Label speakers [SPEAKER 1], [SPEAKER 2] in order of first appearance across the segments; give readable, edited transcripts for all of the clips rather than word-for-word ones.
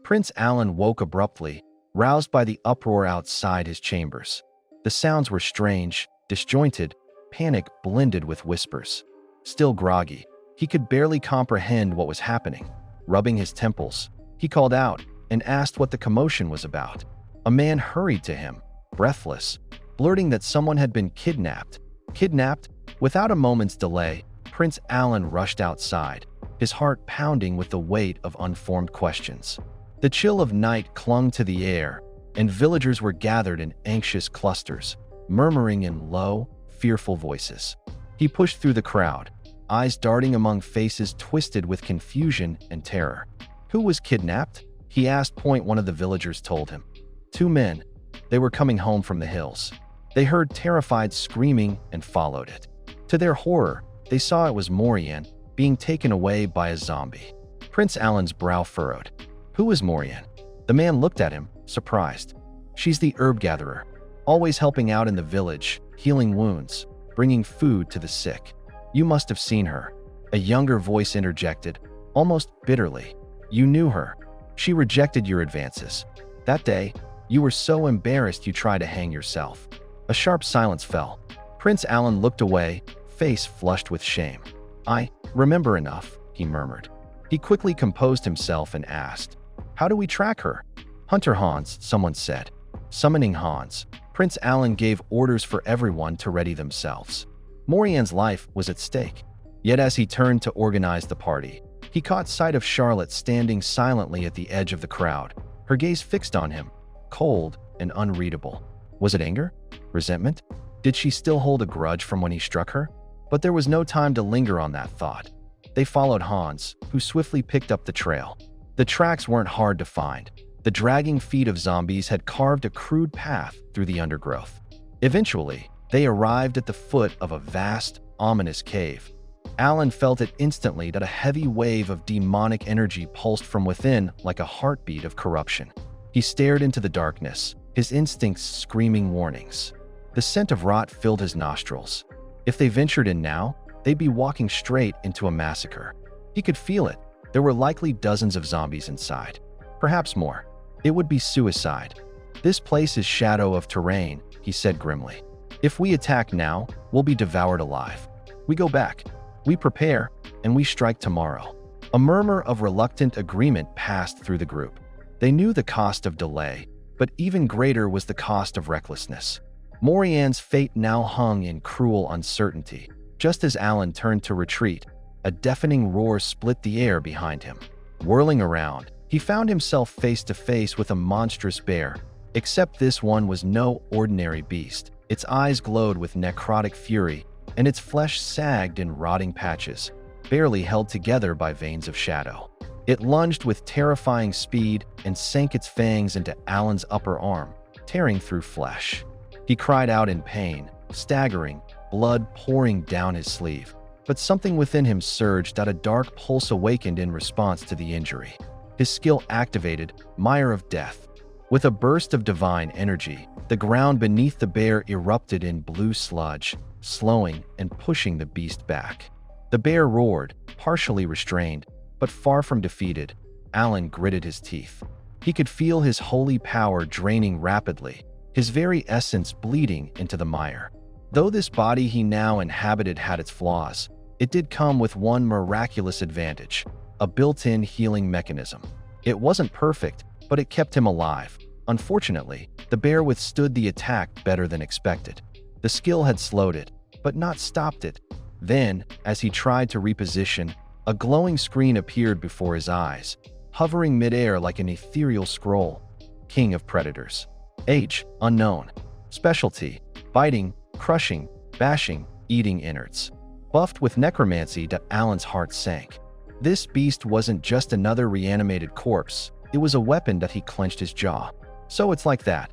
[SPEAKER 1] Prince Alan woke abruptly, roused by the uproar outside his chambers. The sounds were strange, disjointed, panic blended with whispers. Still groggy, he could barely comprehend what was happening. Rubbing his temples, he called out and asked what the commotion was about. A man hurried to him, breathless, blurting that someone had been kidnapped. Kidnapped? Without a moment's delay, Prince Alan rushed outside, his heart pounding with the weight of unformed questions. The chill of night clung to the air, and villagers were gathered in anxious clusters, murmuring in low, fearful voices. He pushed through the crowd, eyes darting among faces twisted with confusion and terror. Who was kidnapped? He asked. One of the villagers told him. 2 men. They were coming home from the hills. They heard terrified screaming and followed it. To their horror, they saw it was Morian being taken away by a zombie. Prince Alan's brow furrowed. Who was Morian? The man looked at him, surprised. She's the herb gatherer, always helping out in the village, healing wounds, bringing food to the sick. You must have seen her. A younger voice interjected, almost bitterly. You knew her. She rejected your advances. That day, you were so embarrassed you tried to hang yourself. A sharp silence fell. Prince Alan looked away, face flushed with shame. I remember enough, he murmured. He quickly composed himself and asked, how do we track her? Hunter Hans, someone said. Summoning Hans, Prince Alan gave orders for everyone to ready themselves. Morian's life was at stake. Yet as he turned to organize the party, he caught sight of Charlotte standing silently at the edge of the crowd, her gaze fixed on him, cold and unreadable. Was it anger? Resentment? Did she still hold a grudge from when he struck her? But there was no time to linger on that thought. They followed Hans, who swiftly picked up the trail. The tracks weren't hard to find. The dragging feet of zombies had carved a crude path through the undergrowth. Eventually, they arrived at the foot of a vast, ominous cave. Alan felt it instantly that a heavy wave of demonic energy pulsed from within like a heartbeat of corruption. He stared into the darkness, his instincts screaming warnings. The scent of rot filled his nostrils. If they ventured in now, they'd be walking straight into a massacre. He could feel it. There were likely dozens of zombies inside. Perhaps more. It would be suicide. This place is shadow of terrain, he said grimly. If we attack now, we'll be devoured alive. We go back. We prepare, and we strike tomorrow. A murmur of reluctant agreement passed through the group. They knew the cost of delay, but even greater was the cost of recklessness. Morian's fate now hung in cruel uncertainty. Just as Alan turned to retreat, a deafening roar split the air behind him. Whirling around, he found himself face to face with a monstrous bear, except this one was no ordinary beast. Its eyes glowed with necrotic fury, and its flesh sagged in rotting patches, barely held together by veins of shadow. It lunged with terrifying speed and sank its fangs into Alan's upper arm, tearing through flesh. He cried out in pain, staggering, blood pouring down his sleeve. But something within him surged that a dark pulse awakened in response to the injury. His skill activated, Mire of Death. With a burst of divine energy, the ground beneath the bear erupted in blue sludge, slowing and pushing the beast back. The bear roared, partially restrained, but far from defeated. Alan gritted his teeth. He could feel his holy power draining rapidly, his very essence bleeding into the mire. Though this body he now inhabited had its flaws, it did come with one miraculous advantage, a built-in healing mechanism. It wasn't perfect, but it kept him alive. Unfortunately, the bear withstood the attack better than expected. The skill had slowed it, but not stopped it. Then, as he tried to reposition, a glowing screen appeared before his eyes, hovering midair like an ethereal scroll. King of Predators. Age, unknown. Specialty, biting, crushing, bashing, eating innards. Buffed with necromancy that Alan's heart sank. This beast wasn't just another reanimated corpse, it was a weapon that he clenched his jaw. So it's like that.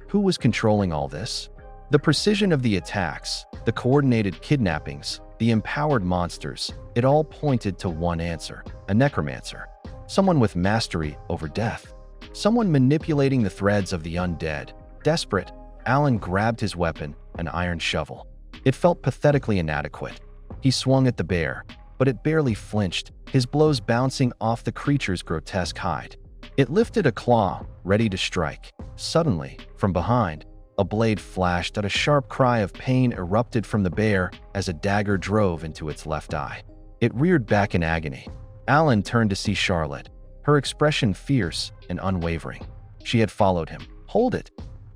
[SPEAKER 1] Who was controlling all this? The precision of the attacks, the coordinated kidnappings, the empowered monsters, it all pointed to one answer, a necromancer. Someone with mastery over death. Someone manipulating the threads of the undead. Desperate, Alan grabbed his weapon, an iron shovel. It felt pathetically inadequate. He swung at the bear, but it barely flinched, his blows bouncing off the creature's grotesque hide. It lifted a claw, ready to strike. Suddenly, from behind, a blade flashed and a sharp cry of pain erupted from the bear as a dagger drove into its left eye. It reared back in agony. Alan turned to see Charlotte, her expression fierce and unwavering. She had followed him. "Hold it!"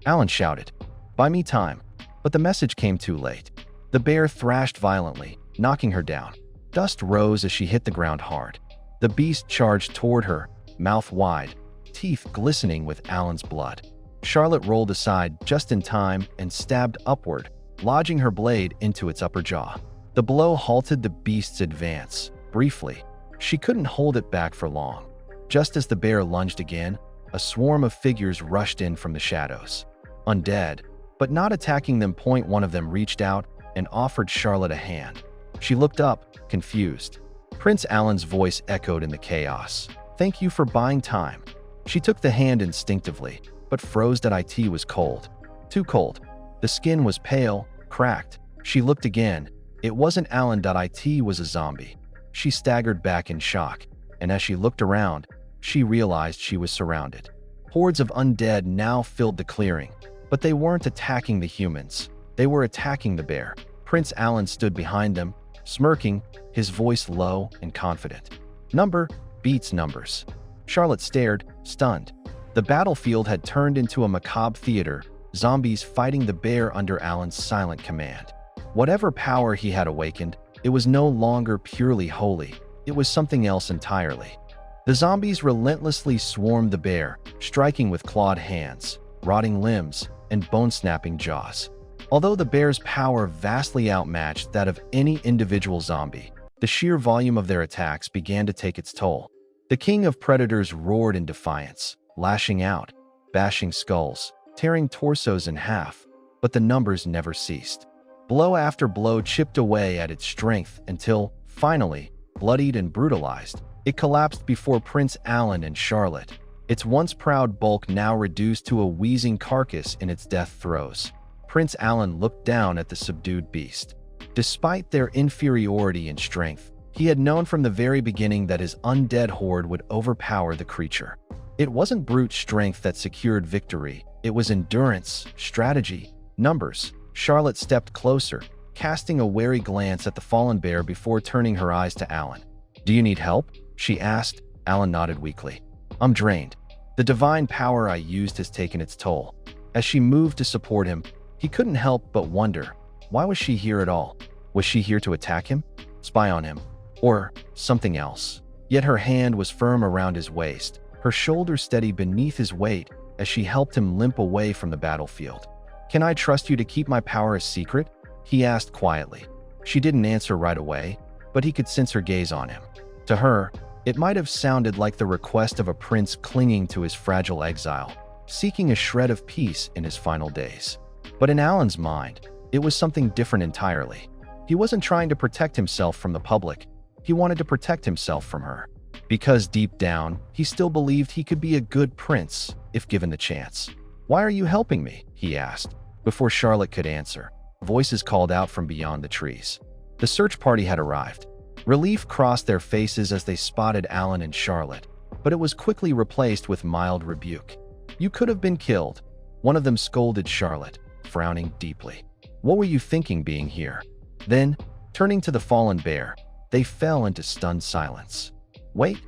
[SPEAKER 1] Alan shouted. "Buy me time." But the message came too late. The bear thrashed violently, knocking her down. Dust rose as she hit the ground hard. The beast charged toward her, mouth wide, teeth glistening with Alan's blood. Charlotte rolled aside just in time and stabbed upward, lodging her blade into its upper jaw. The blow halted the beast's advance. Briefly, she couldn't hold it back for long. Just as the bear lunged again, a swarm of figures rushed in from the shadows. Undead, but not attacking them. One of them reached out and offered Charlotte a hand. She looked up, confused. Prince Alan's voice echoed in the chaos. "Thank you for buying time." She took the hand instinctively, but froze. It was cold. Too cold. The skin was pale, cracked. She looked again. It wasn't Alan. It was a zombie. She staggered back in shock, and as she looked around, she realized she was surrounded. Hordes of undead now filled the clearing, but they weren't attacking the humans. They were attacking the bear. Prince Alan stood behind them, smirking, his voice low and confident. "Number beats numbers." Charlotte stared, stunned. The battlefield had turned into a macabre theater, zombies fighting the bear under Alan's silent command. Whatever power he had awakened, it was no longer purely holy. It was something else entirely. The zombies relentlessly swarmed the bear, striking with clawed hands, rotting limbs, and bone-snapping jaws. Although the bear's power vastly outmatched that of any individual zombie, the sheer volume of their attacks began to take its toll. The king of predators roared in defiance, lashing out, bashing skulls, tearing torsos in half, but the numbers never ceased. Blow after blow chipped away at its strength until, finally, bloodied and brutalized, it collapsed before Prince Alan and Charlotte, its once proud bulk now reduced to a wheezing carcass in its death throes. Prince Alan looked down at the subdued beast. Despite their inferiority in strength, he had known from the very beginning that his undead horde would overpower the creature. It wasn't brute strength that secured victory, it was endurance, strategy, numbers. Charlotte stepped closer, casting a wary glance at the fallen bear before turning her eyes to Alan. "Do you need help?" she asked. Alan nodded weakly. "I'm drained. The divine power I used has taken its toll." As she moved to support him, he couldn't help but wonder, why was she here at all? Was she here to attack him? Spy on him? Or something else? Yet her hand was firm around his waist, her shoulders steady beneath his weight as she helped him limp away from the battlefield. "Can I trust you to keep my power a secret?" he asked quietly. She didn't answer right away, but he could sense her gaze on him. To her, it might have sounded like the request of a prince clinging to his fragile exile, seeking a shred of peace in his final days. But in Alan's mind, it was something different entirely. He wasn't trying to protect himself from the public. He wanted to protect himself from her. Because deep down, he still believed he could be a good prince if given the chance. "Why are you helping me?" he asked. Before Charlotte could answer, voices called out from beyond the trees. The search party had arrived. Relief crossed their faces as they spotted Alan and Charlotte, but it was quickly replaced with mild rebuke. "You could have been killed," one of them scolded Charlotte, frowning deeply. "What were you thinking being here?" Then, turning to the fallen bear, they fell into stunned silence. "Wait,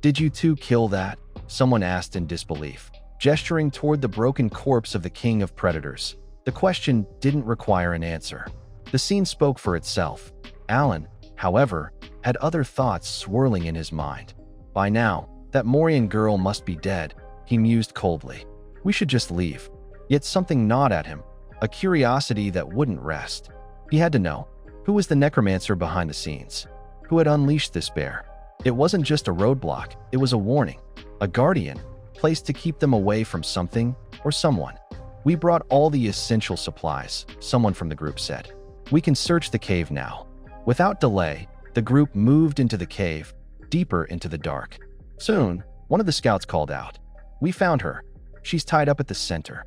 [SPEAKER 1] did you two kill that?" someone asked in disbelief, gesturing toward the broken corpse of the king of predators. The question didn't require an answer. The scene spoke for itself. Alan, however, had other thoughts swirling in his mind. By now, that Morian girl must be dead, he mused coldly. We should just leave. Yet something gnawed at him, a curiosity that wouldn't rest. He had to know, who was the necromancer behind the scenes? Who had unleashed this bear? It wasn't just a roadblock, it was a warning, a guardian, placed to keep them away from something or someone. We brought all the essential supplies, someone from the group said. We can search the cave now. Without delay, the group moved into the cave, deeper into the dark. Soon, one of the scouts called out. We found her. She's tied up at the center.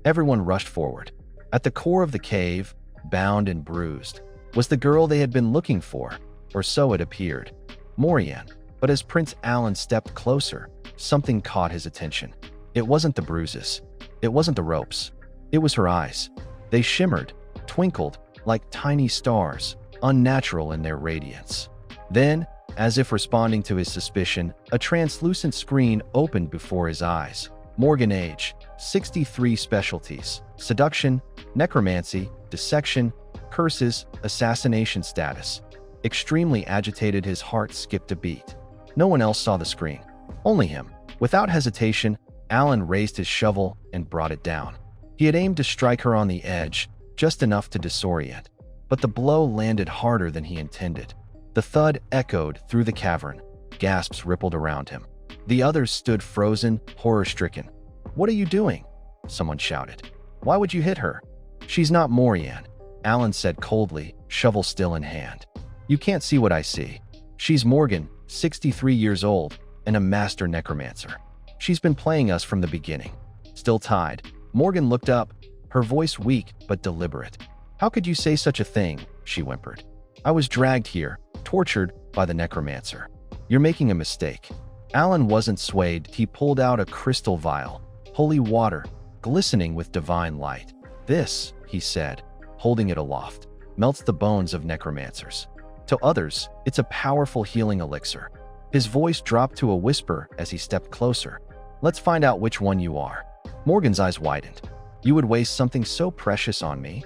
[SPEAKER 1] Everyone rushed forward. At the core of the cave, bound and bruised, was the girl they had been looking for, or so it appeared. Morian, But as Prince Alan stepped closer, something caught his attention. It wasn't the bruises. It wasn't the ropes. It was her eyes. They shimmered, twinkled, like tiny stars, unnatural in their radiance. Then, as if responding to his suspicion, a translucent screen opened before his eyes. Morgan age, 63 specialties, seduction, necromancy, dissection, curses, assassination status. Extremely agitated, his heart skipped a beat. No one else saw the screen. Only him. Without hesitation, Alan raised his shovel and brought it down. He had aimed to strike her on the edge, just enough to disorient. But the blow landed harder than he intended. The thud echoed through the cavern. Gasps rippled around him. The others stood frozen, horror-stricken. "What are you doing?" someone shouted. "Why would you hit her?" "She's not Morian," Alan said coldly, shovel still in hand. "You can't see what I see. She's Morgan, 63 years old, and a master necromancer. She's been playing us from the beginning." Still tied, Morgan looked up, her voice weak but deliberate. "How could you say such a thing?" she whimpered. "I was dragged here, tortured by the necromancer. You're making a mistake." Alan wasn't swayed. He pulled out a crystal vial, holy water, glistening with divine light. "This," he said, holding it aloft, "melts the bones of necromancers. To others, it's a powerful healing elixir." His voice dropped to a whisper as he stepped closer. "Let's find out which one you are." Morgan's eyes widened. "You would waste something so precious on me?"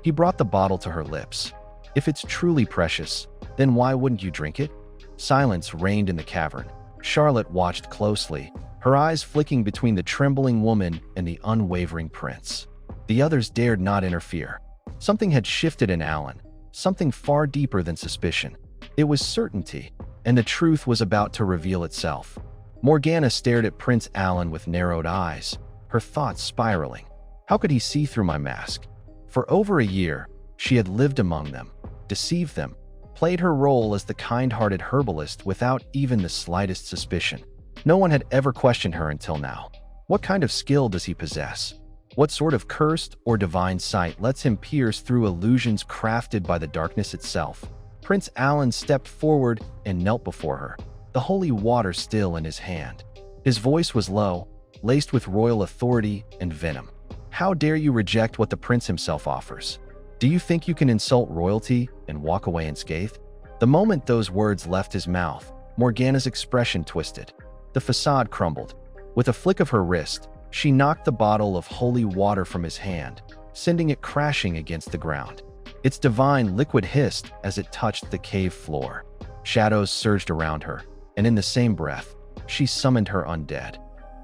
[SPEAKER 1] He brought the bottle to her lips. "If it's truly precious, then why wouldn't you drink it?" Silence reigned in the cavern. Charlotte watched closely, her eyes flicking between the trembling woman and the unwavering prince. The others dared not interfere. Something had shifted in Alan, something far deeper than suspicion. It was certainty, and the truth was about to reveal itself. Morgana stared at Prince Alan with narrowed eyes, her thoughts spiraling. How could he see through my mask? For over a year, she had lived among them, deceived them, played her role as the kind-hearted herbalist without even the slightest suspicion. No one had ever questioned her until now. What kind of skill does he possess? What sort of cursed or divine sight lets him pierce through illusions crafted by the darkness itself? Prince Alan stepped forward and knelt before her, the holy water still in his hand. His voice was low, laced with royal authority and venom. "How dare you reject what the prince himself offers? Do you think you can insult royalty and walk away unscathed?" The moment those words left his mouth, Morgana's expression twisted. The facade crumbled. With a flick of her wrist, she knocked the bottle of holy water from his hand, sending it crashing against the ground. Its divine liquid hissed as it touched the cave floor. Shadows surged around her, and in the same breath, she summoned her undead.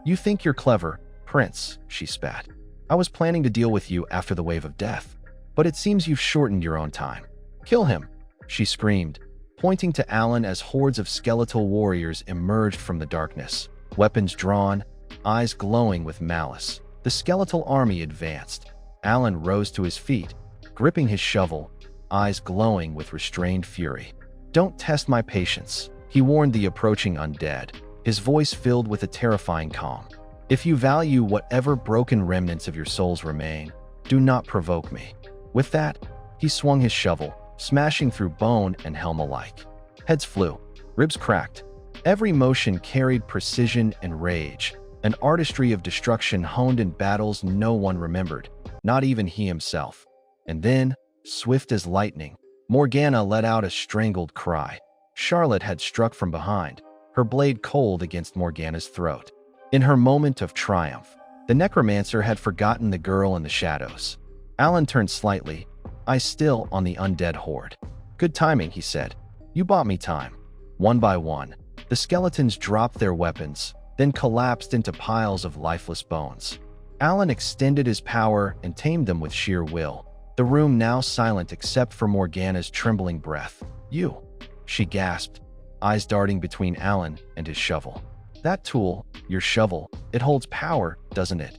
[SPEAKER 1] "You think you're clever, Prince," she spat. "I was planning to deal with you after the wave of death, but it seems you've shortened your own time. Kill him," she screamed, pointing to Alan as hordes of skeletal warriors emerged from the darkness, weapons drawn, eyes glowing with malice. The skeletal army advanced. Alan rose to his feet, gripping his shovel, eyes glowing with restrained fury. "Don't test my patience," he warned the approaching undead, his voice filled with a terrifying calm. "If you value whatever broken remnants of your souls remain, do not provoke me." With that, he swung his shovel, smashing through bone and helm alike. Heads flew, ribs cracked. Every motion carried precision and rage, an artistry of destruction honed in battles no one remembered, not even he himself. And then, swift as lightning, Morgana let out a strangled cry. Charlotte had struck from behind, her blade cold against Morgana's throat. In her moment of triumph, the necromancer had forgotten the girl in the shadows. Alan turned slightly, eyes still on the undead horde. "Good timing," he said. "You bought me time." One by one, the skeletons dropped their weapons, then collapsed into piles of lifeless bones. Alan extended his power and tamed them with sheer will. The room now silent except for Morgana's trembling breath. "You," she gasped, eyes darting between Alan and his shovel. "That tool, your shovel, it holds power, doesn't it?"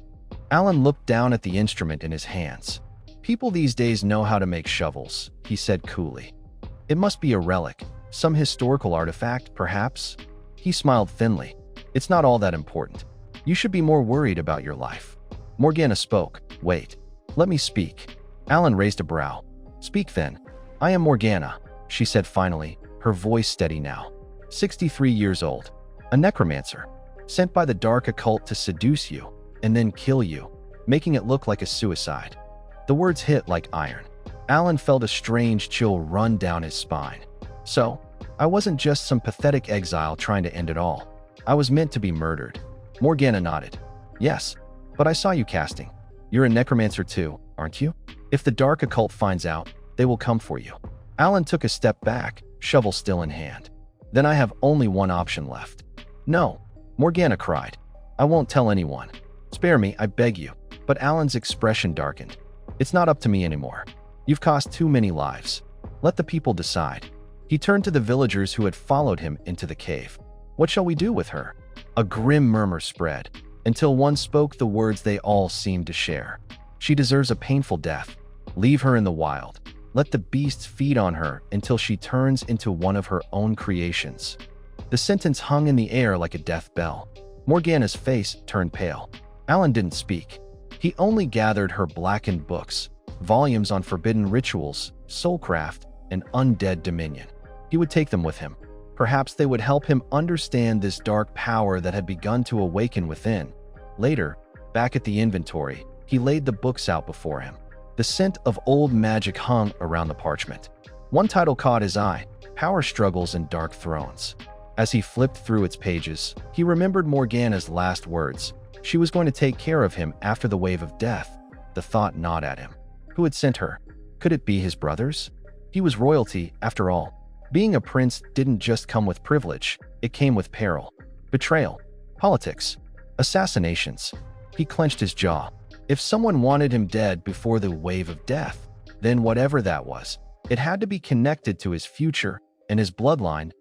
[SPEAKER 1] Alan looked down at the instrument in his hands. "People these days know how to make shovels," he said coolly. "It must be a relic, some historical artifact, perhaps?" He smiled thinly. "It's not all that important. You should be more worried about your life." Morgana spoke. "Wait, let me speak." Alan raised a brow. "Speak then." "I am Morgana," she said finally, her voice steady now. 63 years old, a necromancer, sent by the dark occult to seduce you and then kill you, making it look like a suicide. The words hit like iron. Alan felt a strange chill run down his spine. So, I wasn't just some pathetic exile trying to end it all. I was meant to be murdered. Morgana nodded. Yes, but I saw you casting. You're a necromancer too, aren't you? If the dark occult finds out, they will come for you. Alan took a step back, shovel still in hand. Then I have only one option left. No, Morgana cried. I won't tell anyone. Spare me, I beg you. But Alan's expression darkened. It's not up to me anymore. You've cost too many lives. Let the people decide. He turned to the villagers who had followed him into the cave. What shall we do with her? A grim murmur spread, until one spoke the words they all seemed to share. She deserves a painful death. Leave her in the wild. Let the beasts feed on her until she turns into one of her own creations. The sentence hung in the air like a death bell. Morgana's face turned pale. Alan didn't speak. He only gathered her blackened books, volumes on forbidden rituals, soulcraft, and undead dominion. He would take them with him. Perhaps they would help him understand this dark power that had begun to awaken within. Later, back at the inventory, he laid the books out before him. The scent of old magic hung around the parchment. One title caught his eye, Power Struggles and Dark Thrones. As he flipped through its pages, he remembered Morgana's last words. She was going to take care of him after the wave of death. The thought gnawed at him. Who had sent her? Could it be his brothers? He was royalty, after all. Being a prince didn't just come with privilege, it came with peril. Betrayal, politics, assassinations. He clenched his jaw. If someone wanted him dead before the wave of death, then whatever that was, it had to be connected to his future and his bloodline.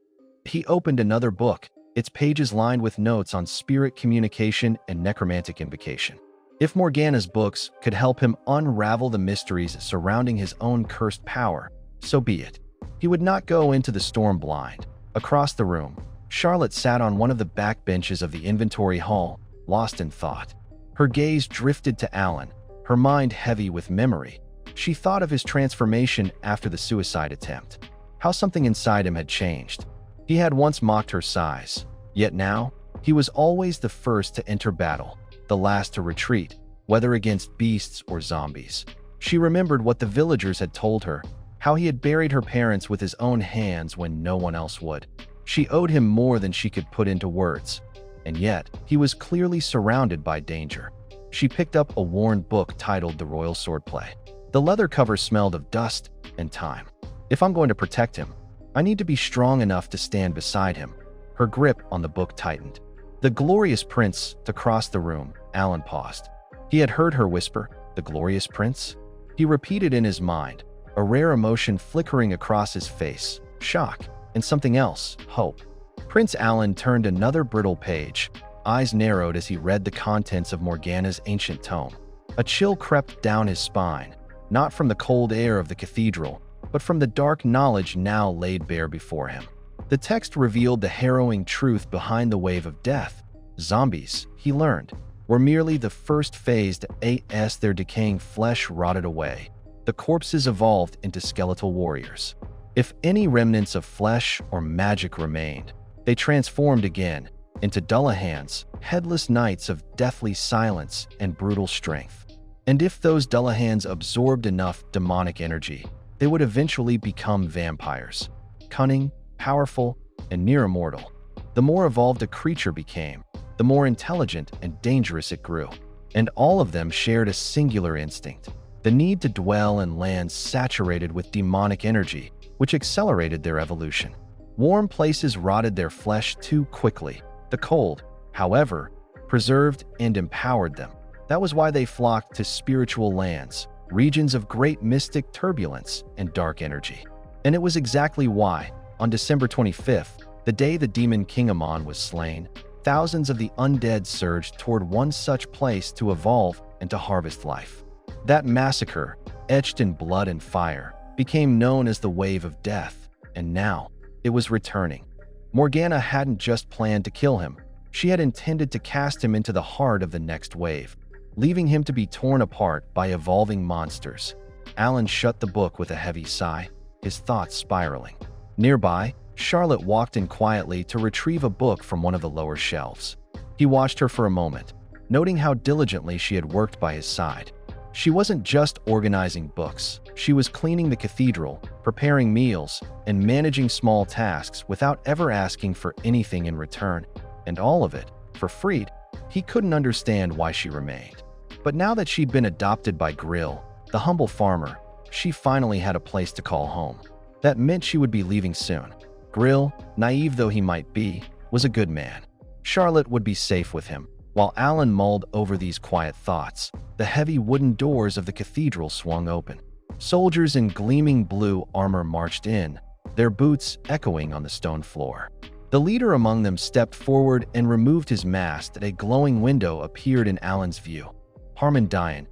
[SPEAKER 1] He opened another book, its pages lined with notes on spirit communication and necromantic invocation. If Morgana's books could help him unravel the mysteries surrounding his own cursed power, so be it. He would not go into the storm blind. Across the room, Charlotte sat on one of the back benches of the inventory hall, lost in thought. Her gaze drifted to Alan, her mind heavy with memory. She thought of his transformation after the suicide attempt, how something inside him had changed. He had once mocked her size, yet now, he was always the first to enter battle, the last to retreat, whether against beasts or zombies. She remembered what the villagers had told her, how he had buried her parents with his own hands when no one else would. She owed him more than she could put into words. And yet, he was clearly surrounded by danger. She picked up a worn book titled The Royal Swordplay. The leather cover smelled of dust and time. If I'm going to protect him, I need to be strong enough to stand beside him. Her grip on the book tightened. The glorious prince, to cross the room, Alan paused. He had heard her whisper, the glorious prince? He repeated in his mind, a rare emotion flickering across his face, shock, and something else, hope. Prince Alan turned another brittle page, eyes narrowed as he read the contents of Morgana's ancient tome. A chill crept down his spine, not from the cold air of the cathedral, but from the dark knowledge now laid bare before him. The text revealed the harrowing truth behind the wave of death. Zombies, he learned, were merely the first phase as their decaying flesh rotted away. The corpses evolved into skeletal warriors. If any remnants of flesh or magic remained, they transformed again into Dullahans, headless knights of deathly silence and brutal strength. And if those Dullahans absorbed enough demonic energy, they would eventually become vampires, cunning, powerful, and near immortal. The more evolved a creature became, the more intelligent and dangerous it grew. And all of them shared a singular instinct, the need to dwell in lands saturated with demonic energy, which accelerated their evolution. Warm places rotted their flesh too quickly. The cold, however, preserved and empowered them. That was why they flocked to spiritual lands, regions of great mystic turbulence and dark energy. And it was exactly why, on December 25th, the day the demon King Amon was slain, thousands of the undead surged toward one such place to evolve and to harvest life. That massacre, etched in blood and fire, became known as the Wave of Death, and now, it was returning. Morgana hadn't just planned to kill him. She had intended to cast him into the heart of the next wave, leaving him to be torn apart by evolving monsters. Alan shut the book with a heavy sigh, his thoughts spiraling. Nearby, Charlotte walked in quietly to retrieve a book from one of the lower shelves. He watched her for a moment, noting how diligently she had worked by his side. She wasn't just organizing books. She was cleaning the cathedral, preparing meals, and managing small tasks without ever asking for anything in return. And all of it, for free. He couldn't understand why she remained. But now that she'd been adopted by Grill, the humble farmer, she finally had a place to call home. That meant she would be leaving soon. Grill, naive though he might be, was a good man. Charlotte would be safe with him. While Alan mulled over these quiet thoughts, the heavy wooden doors of the cathedral swung open. Soldiers in gleaming blue armor marched in, their boots echoing on the stone floor. The leader among them stepped forward and removed his mask. A glowing window appeared in Alan's view. Harmon Dian,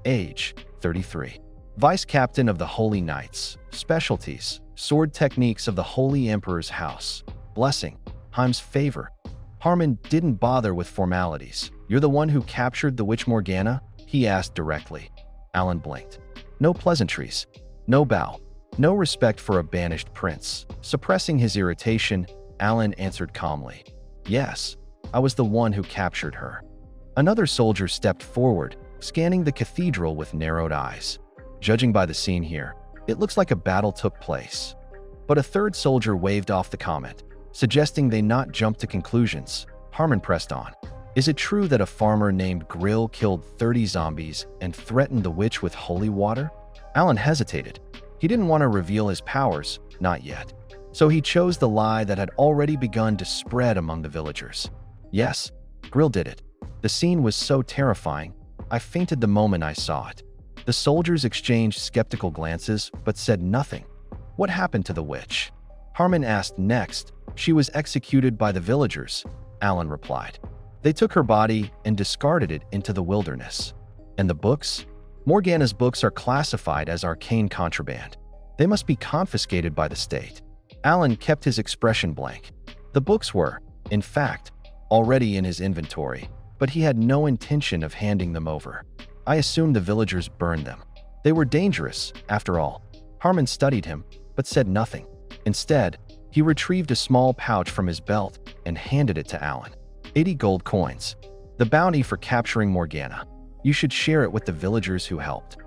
[SPEAKER 1] age 33. Vice Captain of the Holy Knights, specialties, sword techniques of the Holy Emperor's House, blessing, Heim's favor. Harmon didn't bother with formalities. You're the one who captured the witch Morgana? He asked directly. Alan blinked. No pleasantries, no bow, no respect for a banished prince. Suppressing his irritation, Alan answered calmly. Yes, I was the one who captured her. Another soldier stepped forward, scanning the cathedral with narrowed eyes. Judging by the scene here, it looks like a battle took place. But a third soldier waved off the comment, suggesting they not jump to conclusions. Harmon pressed on. Is it true that a farmer named Grill killed 30 zombies and threatened the witch with holy water? Alan hesitated. He didn't want to reveal his powers, not yet. So he chose the lie that had already begun to spread among the villagers. Yes, Grill did it. The scene was so terrifying, I fainted the moment I saw it. The soldiers exchanged skeptical glances, but said nothing. What happened to the witch? Harmon asked next. She was executed by the villagers, Alan replied. They took her body and discarded it into the wilderness. And the books? Morgana's books are classified as arcane contraband. They must be confiscated by the state. Alan kept his expression blank. The books were, in fact, already in his inventory, but he had no intention of handing them over. I assumed the villagers burned them. They were dangerous, after all. Harmon studied him, but said nothing. Instead, he retrieved a small pouch from his belt and handed it to Alan. 80 gold coins. The bounty for capturing Morgana. You should share it with the villagers who helped.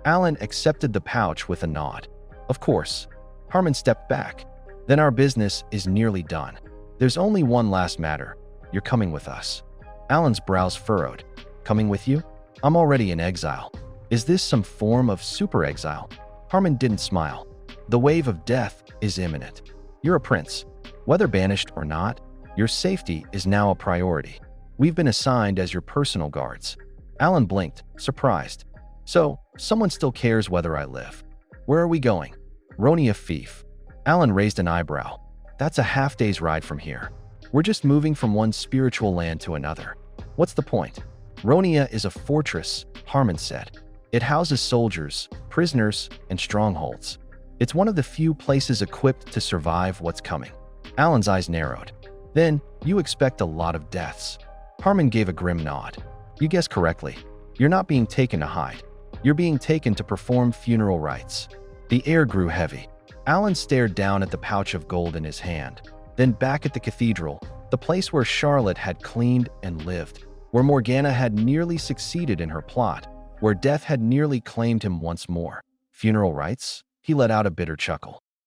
[SPEAKER 1] Alan accepted the pouch with a nod. Of course. Harmon stepped back. Then our business is nearly done. There's only one last matter. You're coming with us. Alan's brows furrowed. Coming with you? I'm already in exile. Is this some form of super exile? Harmon didn't smile. The wave of death is imminent. You're a prince. Whether banished or not, your safety is now a priority. We've been assigned as your personal guards. Alan blinked, surprised. So, someone still cares whether I live. Where are we going? Ronia Fief. Alan raised an eyebrow. That's a half-day's ride from here. We're just moving from one spiritual land to another. What's the point? Ronia is a fortress, Harmon said. It houses soldiers, prisoners, and strongholds. It's one of the few places equipped to survive what's coming. Alan's eyes narrowed. Then, you expect a lot of deaths. Harmon gave a grim nod. You guessed correctly. You're not being taken to hide. You're being taken to perform funeral rites. The air grew heavy. Alan stared down at the pouch of gold in his hand, then back at the cathedral, the place where Charlotte had cleaned and lived, where Morgana had nearly succeeded in her plot, where death had nearly claimed him once more. Funeral rites? He let out a bitter chuckle.